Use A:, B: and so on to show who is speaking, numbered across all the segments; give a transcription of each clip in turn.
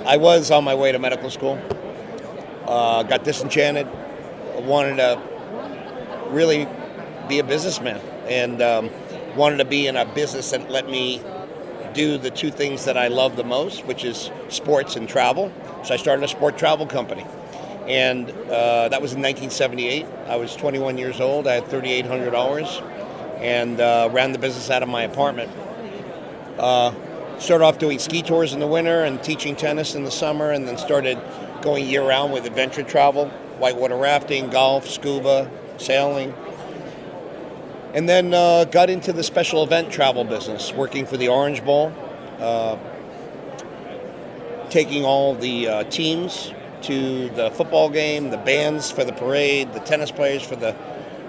A: I was on my way to medical school. Got disenchanted. Wanted to really be a businessman, and wanted to be in a business that let me do the two things that I love the most, which is sports and travel. So I started a sport travel company. And that was in 1978. I was 21 years old. I had $3,800 and ran the business out of my apartment. Started off doing ski tours in the winter and teaching tennis in the summer, and then started going year-round with adventure travel, whitewater rafting, golf, scuba, sailing. And then got into the special event travel business, working for the Orange Bowl, taking all the teams to the football game, the bands for the parade, the tennis players for the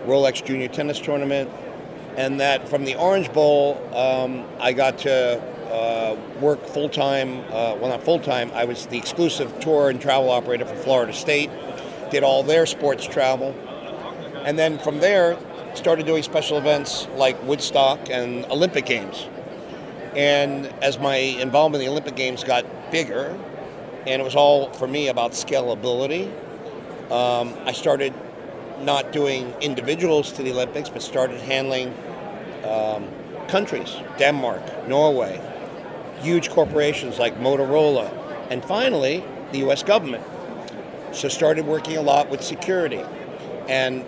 A: Rolex Junior Tennis Tournament. And that from the Orange Bowl, I got to work full-time. Well, not full-time. I was the exclusive tour and travel operator for Florida State, did all their sports travel. And then from there, started doing special events like Woodstock and Olympic Games. And as my involvement in the Olympic Games got bigger, and it was all, for me, about scalability, I started not doing individuals to the Olympics, but started handling countries, Denmark, Norway, huge corporations like Motorola, and finally, the U.S. government. So started working a lot with security. And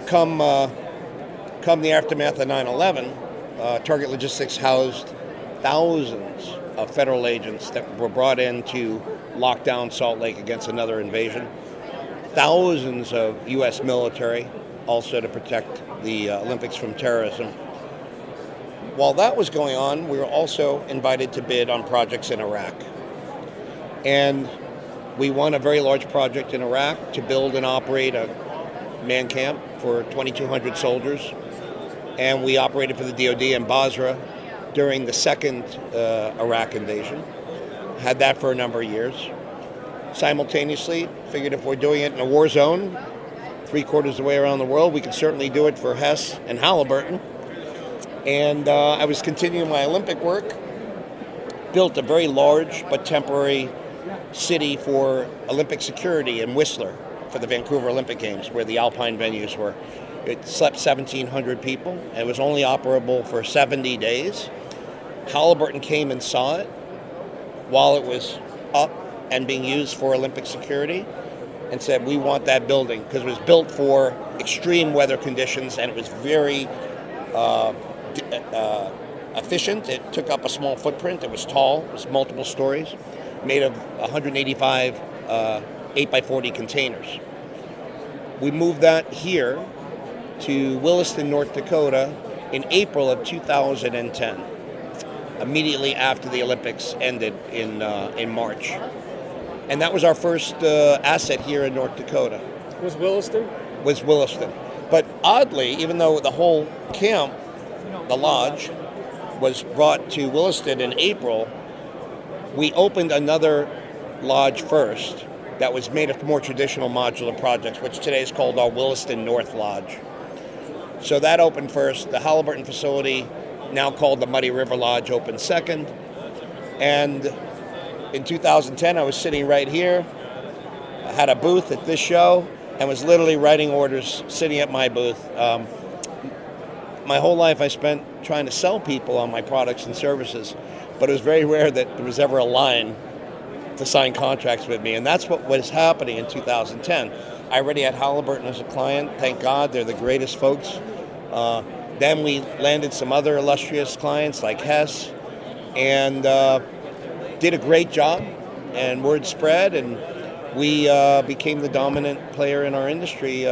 A: come the aftermath of 9/11, Target Logistics housed thousands of federal agents that were brought in to lock down Salt Lake against another invasion. Thousands of U.S. military also to protect the Olympics from terrorism. While that was going on, we were also invited to bid on projects in Iraq. And we won a very large project in Iraq to build and operate a man camp for 2,200 soldiers. And we operated for the DoD in Basra during the second Iraq invasion. Had that for a number of years. Simultaneously, figured if we're doing it in a war zone, 3/4 of the way around the world, we could certainly do it for Hess and Halliburton. And I was continuing my Olympic work, built a very large but temporary city for Olympic security in Whistler for the Vancouver Olympic Games, where the Alpine venues were. It slept 1,700 people, and it was only operable for 70 days. Halliburton came and saw it while it was up and being used for Olympic security and said, we want that building, because it was built for extreme weather conditions, and it was very efficient. It took up a small footprint. It was tall. It was multiple stories, made of 185 8x40 containers. We moved that here to Williston, North Dakota in April of 2010, immediately after the Olympics ended in March. And that was our first asset here in North Dakota.
B: Was Williston?
A: Was Williston. But oddly, even though the whole camp, the lodge, was brought to Williston in April, we opened another lodge first that was made of more traditional modular projects, which today is called our Williston North Lodge. So that opened first. The Halliburton facility, now called the Muddy River Lodge, opened second. And in 2010, I was sitting right here. I had a booth at this show and was literally writing orders, sitting at my booth. My whole life I spent trying to sell people on my products and services, but it was very rare that there was ever a line to sign contracts with me, and that's what was happening in 2010. I already had Halliburton as a client. Thank God, they're the greatest folks. Then we landed some other illustrious clients like Hess, and did a great job, and word spread, and we became the dominant player in our industry,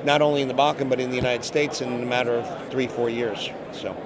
A: not only in the Bakken but in the United States in a matter of 3-4 years. So.